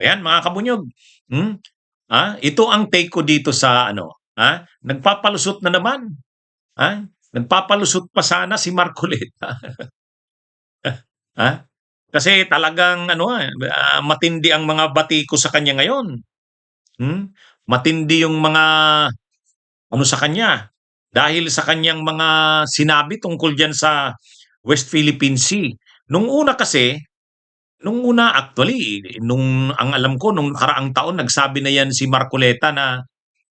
Ayan mga kabunyog, ito ang take ko dito sa ano, nagpapalusot na naman, nagpapalusot pa sana si Marcoleta. Ha? Kasi talagang ano, matindi ang mga bati ko sa kanya ngayon. Matindi yung mga ano sa kanya dahil sa kanyang mga sinabi tungkol diyan sa West Philippine Sea. Nung una kasi, nung una actually, nung ang alam ko nung nakaraang taon nagsabi na yan si Marcoleta na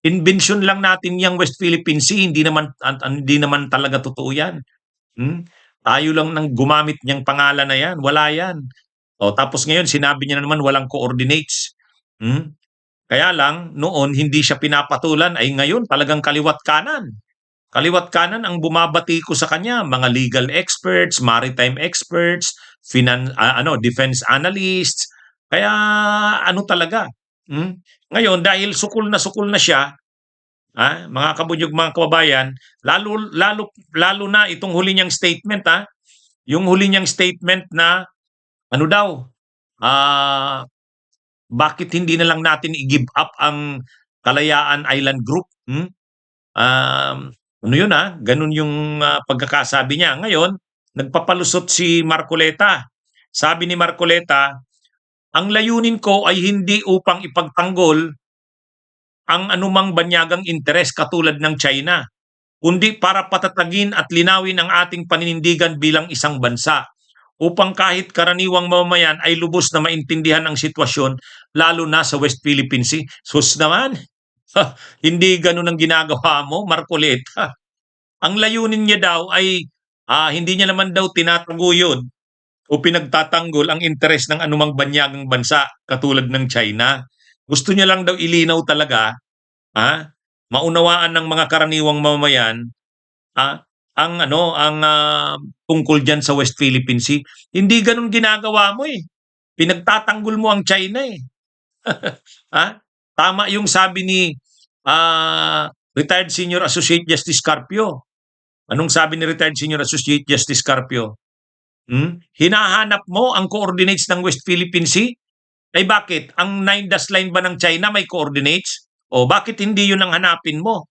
invention lang natin yang West Philippine Sea, hindi naman talaga totoo yan. Hmm? Tayo lang nang gumamit niyang pangalan na yan, wala yan. O tapos ngayon sinabi niya na naman walang coordinates. Hmm? Kaya lang noon hindi siya pinapatulan ay ngayon talagang kaliwat kanan. Kaliwat kanan ang bumabati ko sa kanya, mga legal experts, maritime experts, defense analysts. Kaya ano talaga. Ngayon dahil sukol na siya, mga kabunyog mga kababayan, lalo na itong huli niyang statement, yung huli niyang statement na ano daw, ah bakit hindi na lang natin i-give up ang Kalayaan Island Group? Ano yun ganun yung pagkakasabi niya. Ngayon, nagpapalusot si Marcoleta. Sabi ni Marcoleta, ang layunin ko ay hindi upang ipagtanggol ang anumang banyagang interes katulad ng China, kundi para patatagin at linawin ang ating paninindigan bilang isang bansa upang kahit karaniwang mamamayan ay lubos na maintindihan ang sitwasyon lalo na sa West Philippine Sea. Sus naman, hindi ganun ang ginagawa mo, Marcoleta. Ang layunin niya daw ay hindi niya naman daw tinataguyod o pinagtatanggol ang interes ng anumang banyagang bansa katulad ng China. Gusto niya lang daw ilinaw talaga, maunawaan ng mga karaniwang mamamayan, ang tungkol diyan sa West Philippine Sea. Hindi ganoon ginagawa mo eh. Pinagtatanggol mo ang China eh. Tama yung sabi ni retired Senior Associate Justice Carpio. Anong sabi ni retired Senior Associate Justice Carpio? Hinahanap mo ang coordinates ng West Philippine Sea? Ay bakit? Ang 9 dash line ba ng China may coordinates? O bakit hindi yun ang hanapin mo?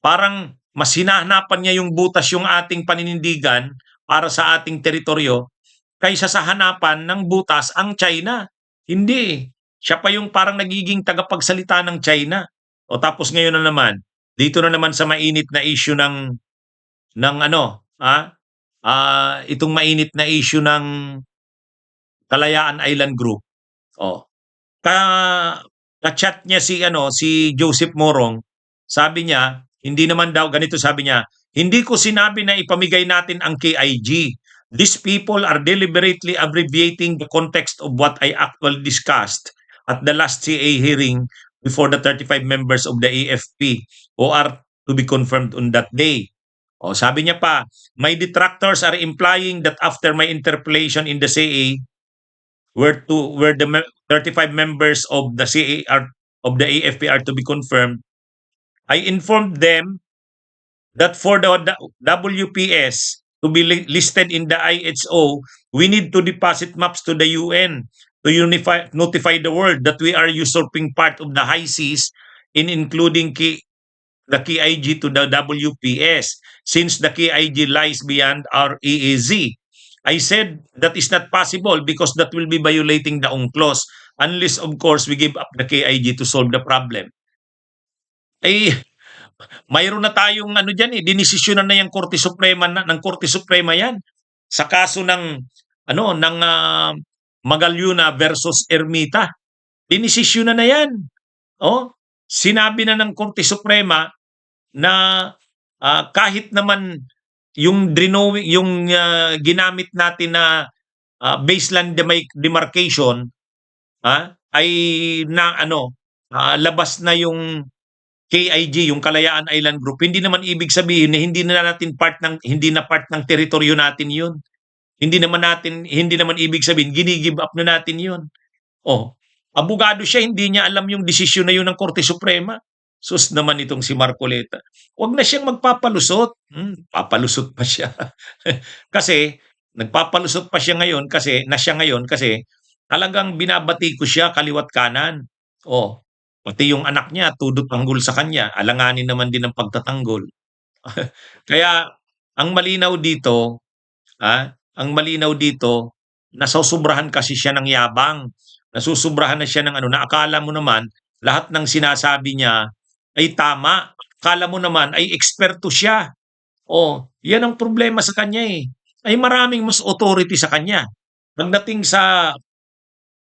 Parang mas hinahanapan niya yung butas yung ating paninindigan para sa ating teritoryo kaysa sa hanapan ng butas ang China. Hindi. Siya pa yung parang nagiging tagapagsalita ng China. O tapos ngayon na naman, dito na naman sa mainit na issue ng itong mainit na issue ng Kalayaan Island Group. Oh. Ka ka-chat niya si Joseph Morong, sabi niya, hindi naman daw ganito sabi niya, hindi ko sinabi na ipamigay natin ang KIG. These people are deliberately abbreviating the context of what I actually discussed at the last CA hearing before the 35 members of the AFP who are to be confirmed on that day. Sabi niya pa, my detractors are implying that after my interpellation in the CA, where the 35 members of the AFP are to be confirmed, I informed them that for the WPS to be listed in the IHO, we need to deposit maps to the UN to notify the world that we are usurping part of the high seas in including the KIG to the WPS since the KIG lies beyond our EEZ. I said that is not possible because that will be violating the UNCLOS unless of course we give up the KIG to solve the problem. Mayroon na tayong dinesisyonan na yung Korte Suprema ng Korte Suprema yan sa kaso ng Magalyuna versus Ermita. Dinesisyonan na yan. Sinabi na ng Korte Suprema na kahit naman yung ginamit natin na baseline demarcation ay labas na yung KIG, yung Kalayaan Island Group, hindi naman ibig sabihin na hindi na part ng teritoryo natin 'yun. Hindi naman ibig sabihin gini-give up na natin 'yun. Abogado siya, hindi niya alam yung desisyon na 'yun ng Korte Suprema. Sus naman itong si Marcoleta. Huwag na siyang magpapalusot. Papalusot pa siya. Kasi nagpapalusot pa siya ngayon kasi talagang binabati ko siya kaliwa't kanan. Oh, pati yung anak niya todo tanggol sa kanya, alanganin naman din ang pagtatanggol. Kaya ang malinaw dito, ang malinaw dito, nasosobrahan kasi siya ng yabang. Nasusobrahan na siya ng ano, na akala mo naman lahat ng sinasabi niya ay tama. Akala mo naman ay eksperto siya. Oh, yan ang problema sa kanya eh. Ay maraming mas authority sa kanya. Pagdating sa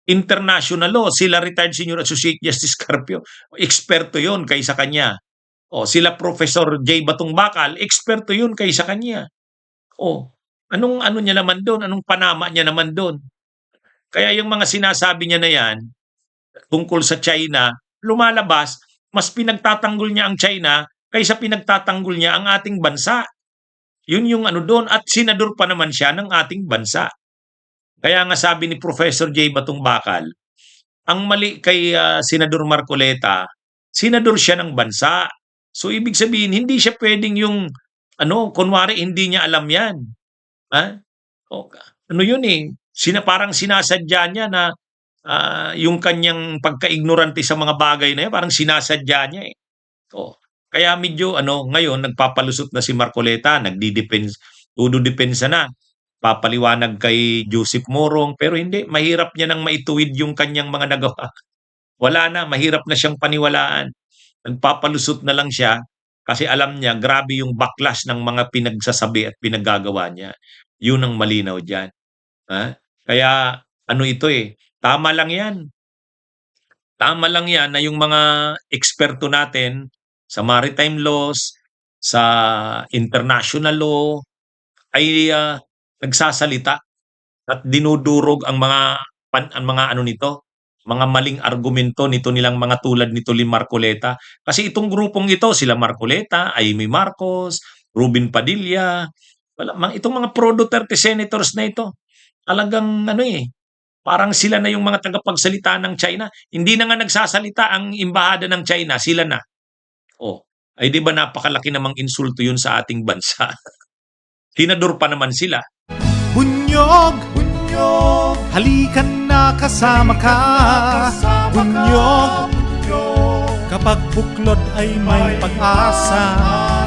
international law, sila retired senior associate Justice Carpio, eksperto yon kaysa kanya. O sila Professor J. Batong Bakal, eksperto yun kaysa kanya. O anong ano niya naman doon, anong panama niya naman doon. Kaya yung mga sinasabi niya na yan tungkol sa China, lumalabas, mas pinagtatanggol niya ang China kaysa pinagtatanggol niya ang ating bansa. Yun yung ano doon, at senador pa naman siya ng ating bansa. Kaya nga sabi ni Professor J. Batong Bakal, ang mali kay Senador Marcoleta, senador siya ng bansa. So ibig sabihin, hindi siya pwedeng yung, ano, kunwari hindi niya alam yan. Ha? O, ano yun eh, parang sinasadya niya na yung kanyang pagka-ignorante sa mga bagay na yan, parang sinasadya niya eh. O, kaya medyo ano, ngayon nagpapalusot na si Marcoleta, todo-depensa na. Papaliwanag kay Joseph Morong, pero hindi, mahirap niya nang maituwid yung kanyang mga nagawa. Wala na, mahirap na siyang paniwalaan. Nagpapalusot na lang siya kasi alam niya grabe yung backlash ng mga pinagsasabi at pinaggagawa niya. Yun ang malinaw diyan. Kaya ano ito eh, tama lang yan. Tama lang yan na yung mga eksperto natin sa maritime laws, sa international law, ay nagsasalita at dinudurog ang mga ano nito, mga maling argumento nito nilang mga tulad nito ni Marcoleta. Kasi itong grupong ito, sila Marcoleta, Amy Marcos, Ruben Padilla, itong mga pro Duterte senators na ito, talagang ano eh, parang sila na yung mga tagapagsalita ng China. Hindi na nga nagsasalita ang embahada ng China, sila na. Oh, ay di ba napakalaki namang insulto yun sa ating bansa? Senador pa naman sila. Bunyog, bunyog, halikan na kasama ka. Bunyog, kapag buklod ay may pag-asa.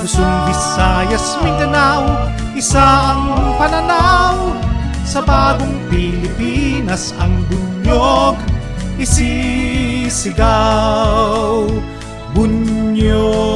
Luzon, Visayas, Mindanao, isa ang pananaw. Sa bagong Pilipinas ang bunyog isisigaw. Bunyog.